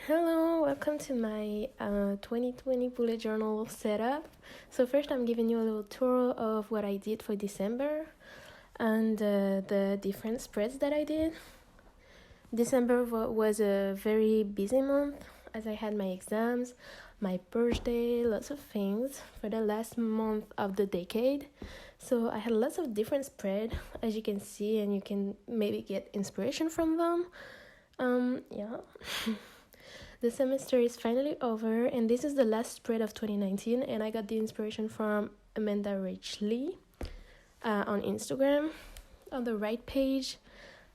Hello, welcome to my 2020 bullet journal setup. So first I'm giving you a little tour of what I did for December and the different spreads that I did. December was a very busy month as I had my exams, my birthday, lots of things for the last month of the decade. So I had lots of different spread as you can see, and you can maybe get inspiration from them. Yeah. The semester is finally over, and this is the last spread of 2019, and I got the inspiration from Amanda Rachley on Instagram. On the right page,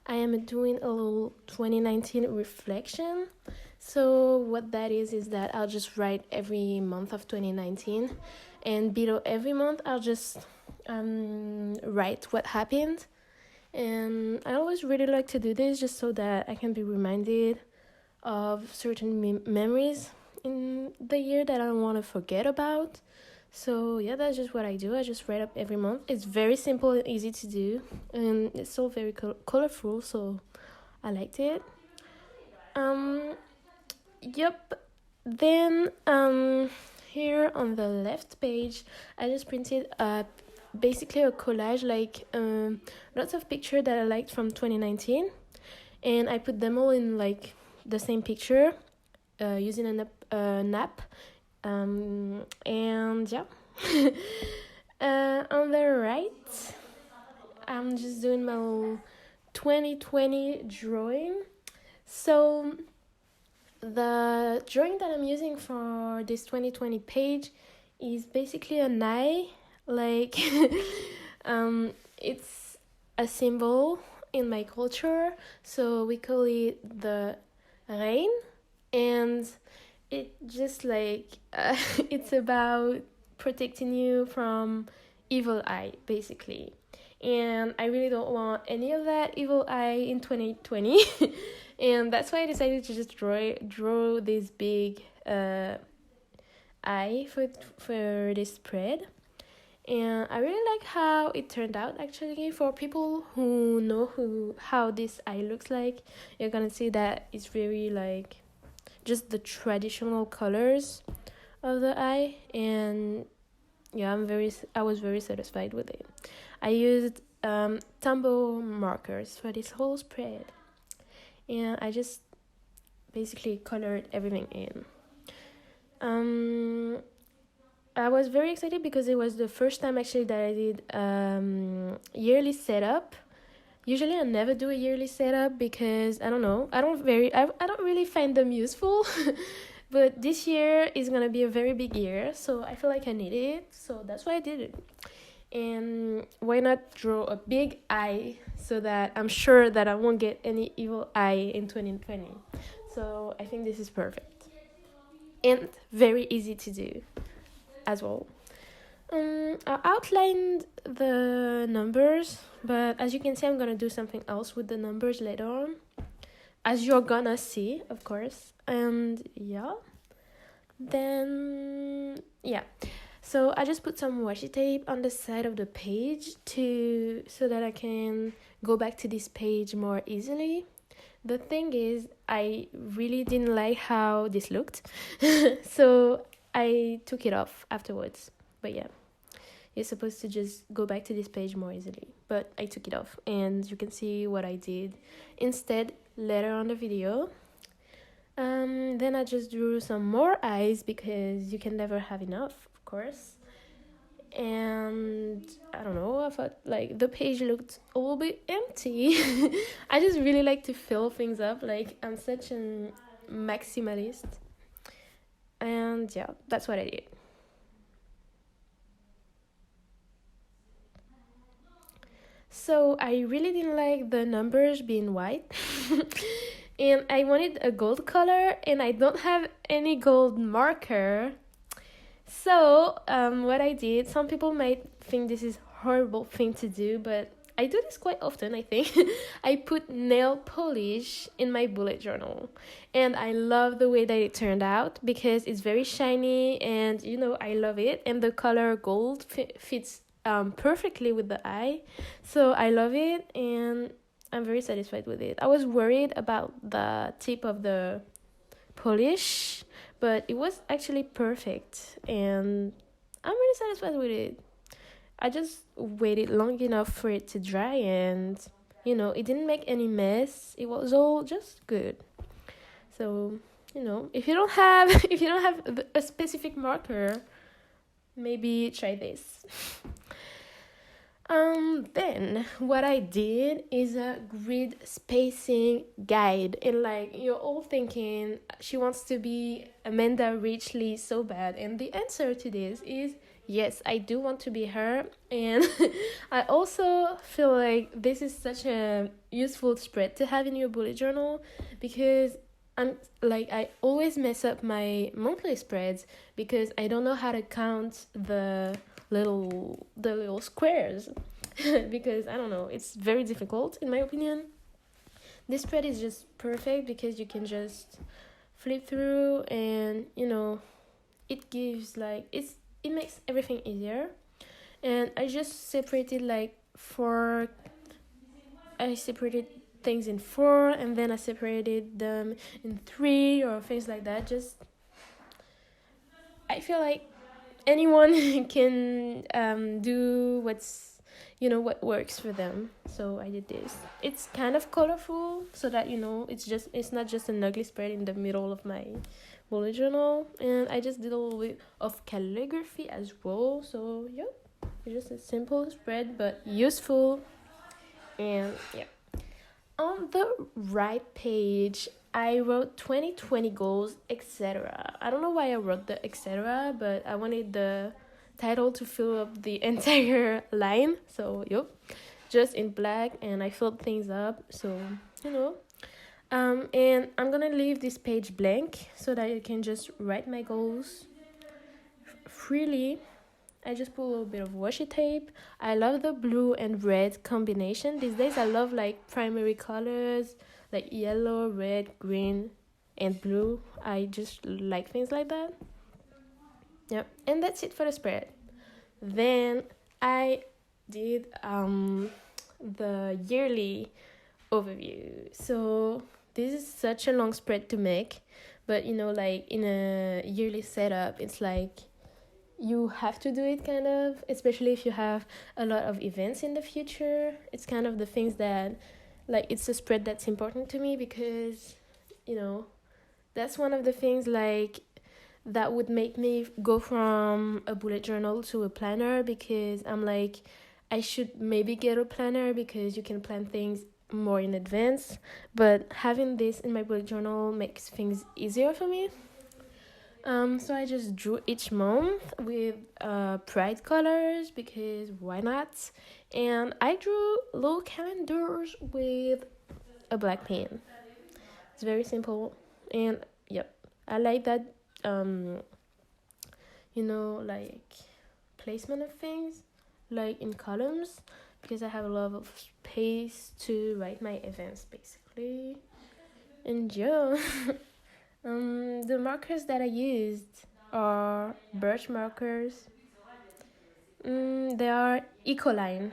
I am doing a little 2019 reflection. So what that is that I'll just write every month of 2019, and below every month I'll just write what happened. And I always really like to do this just so that I can be reminded of certain memories in the year that I don't want to forget about. So yeah, that's just what I do. I just write up every month. It's very simple and easy to do, and it's so very colorful, so I liked it. Yep. Then here on the left page, I just printed basically a collage, like lots of pictures that I liked from 2019, and I put them all in like the same picture using an app. And yeah. On the right, I'm just doing my little 2020 drawing. So the drawing that I'm using for this 2020 page is basically an eye, like it's a symbol in my culture, so we call it the rain, and it just like it's about protecting you from evil eye, basically. And I really don't want any of that evil eye in 2020. And that's why I decided to just draw this big eye for this spread. And I really like how it turned out. Actually, for people who know how this eye looks like, you're gonna see that it's very like just the traditional colors of the eye. And yeah, I was very satisfied with it. I used Tombow markers for this whole spread, and I just basically colored everything in. I was very excited because it was the first time actually that I did yearly setup. Usually I never do a yearly setup because I don't know, I don't really find them useful. But this year is gonna be a very big year, so I feel like I need it, so that's why I did it. And why not draw a big eye so that I'm sure that I won't get any evil eye in 2020. So I think this is perfect and very easy to do as well. I outlined the numbers, but as you can see, I'm gonna do something else with the numbers later on, as you're gonna see, of course. And yeah, then yeah, so I just put some washi tape on the side of the page so that I can go back to this page more easily. The thing is, I really didn't like how this looked, so I took it off afterwards. But yeah, you're supposed to just go back to this page more easily. But I took it off, and you can see what I did instead later on the video. Then I just drew some more eyes because you can never have enough, of course. And I don't know, I thought like the page looked a little bit empty. I just really like to fill things up. Like, I'm such a maximalist. And yeah, that's what I did. So I really didn't like the numbers being white. And I wanted a gold color, and I don't have any gold marker. So what I did, some people might think this is a horrible thing to do, but I do this quite often, I think. I put nail polish in my bullet journal, and I love the way that it turned out because it's very shiny, and I love it, and the color gold fits perfectly with the eye, so I love it, and I'm very satisfied with it. I was worried about the tip of the polish, but it was actually perfect, and I'm really satisfied with it. I just waited long enough for it to dry, and it didn't make any mess. It was all just good. So, if you don't have if you don't have a specific marker, maybe try this. Then what I did is a grid spacing guide. And like you're all thinking she wants to be Amanda Richley so bad. And the answer to this is yes, I do want to be her. And I also feel like this is such a useful spread to have in your bullet journal, because I always mess up my monthly spreads because I don't know how to count the little squares. Because I don't know, it's very difficult in my opinion. This spread is just perfect because you can just flip through, and it gives it makes everything easier. And I just separated I separated things in 4, and then I separated them in 3 or things like that. Just I feel like anyone can do what works for them. So I did this. It's kind of colorful, so that it's not just an ugly spread in the middle of my bullet journal. And I just did a little bit of calligraphy as well. So yeah, it's just a simple spread but useful. And yeah, on the right page I wrote 2020 goals, etc. I don't know why I wrote the etc., but I wanted the title to fill up the entire line. So, yep, just in black, and I filled things up. So, and I'm gonna leave this page blank so that you can just write my goals freely. I just put a little bit of washi tape. I love the blue and red combination. These days I love primary colors like yellow, red, green, and blue. I just like things like that. Yep, and that's it for the spread. Then I did the yearly overview. So this is such a long spread to make, but in a yearly setup, it's you have to do it, kind of, especially if you have a lot of events in the future. It's kind of the things that it's a spread that's important to me, because that's one of the things that would make me go from a bullet journal to a planner, because I'm I should maybe get a planner because you can plan things more in advance, but having this in my bullet journal makes things easier for me. So I just drew each month with pride colors, because why not? And I drew little calendars with a black pen. It's very simple, and yep, I like that. Placement of things, in columns, because I have a lot of space to write my events, basically. And yeah. The markers that I used are birch markers. They are Ecoline.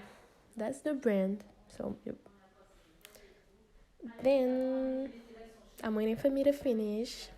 That's the brand. So, yep. Then I'm waiting for me to finish.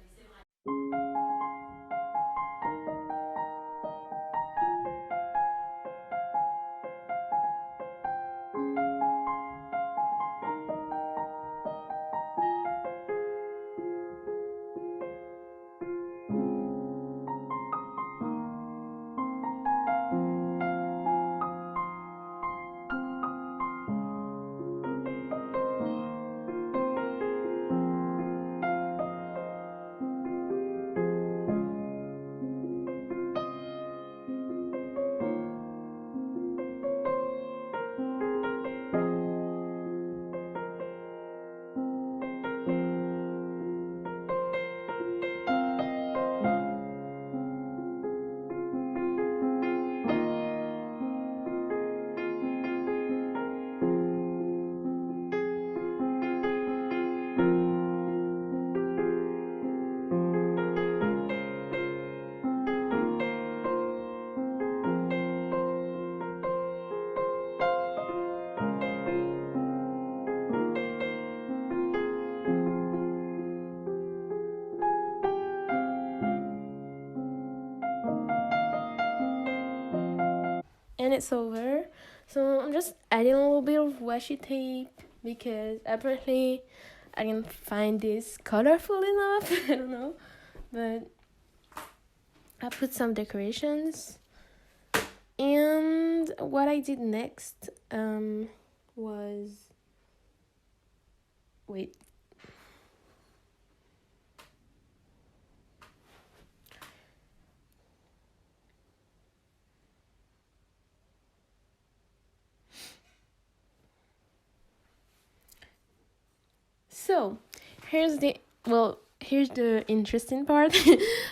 and it's over. So I'm just adding a little bit of washi tape because apparently I didn't find this colorful enough. I don't know, but I put some decorations. And what I did next was, wait. So, here's the interesting part.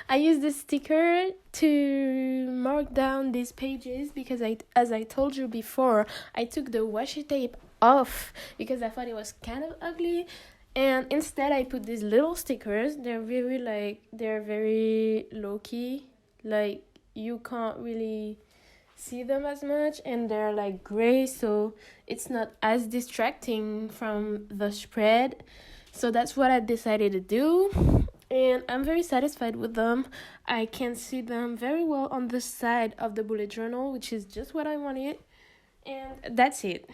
I used the sticker to mark down these pages because as I told you before, I took the washi tape off because I thought it was kind of ugly, and instead I put these little stickers. They're very low key, like you can't really see them as much, and they're like gray, so it's not as distracting from the spread. So that's what I decided to do, and I'm very satisfied with them. I can see them very well on the side of the bullet journal, which is just what I wanted, and that's it.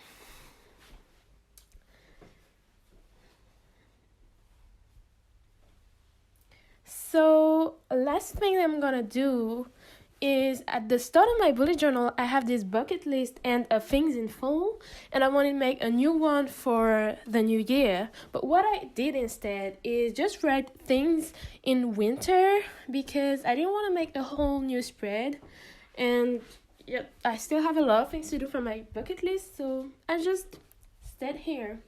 So last thing I'm gonna do is at the start of my bullet journal, I have this bucket list and a things in fall, and I want to make a new one for the new year. But what I did instead is just write things in winter because I didn't want to make a whole new spread, and yep, I still have a lot of things to do for my bucket list, so I just stayed here.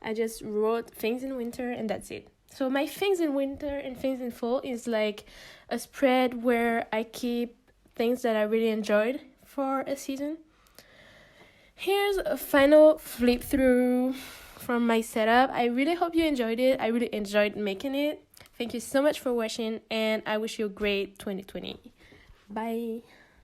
I just wrote things in winter, and that's it. So my things in winter and things in fall is like a spread where I keep things that I really enjoyed for a season. Here's a final flip through from my setup. I really hope you enjoyed it. I really enjoyed making it. Thank you so much for watching, and I wish you a great 2020. Bye.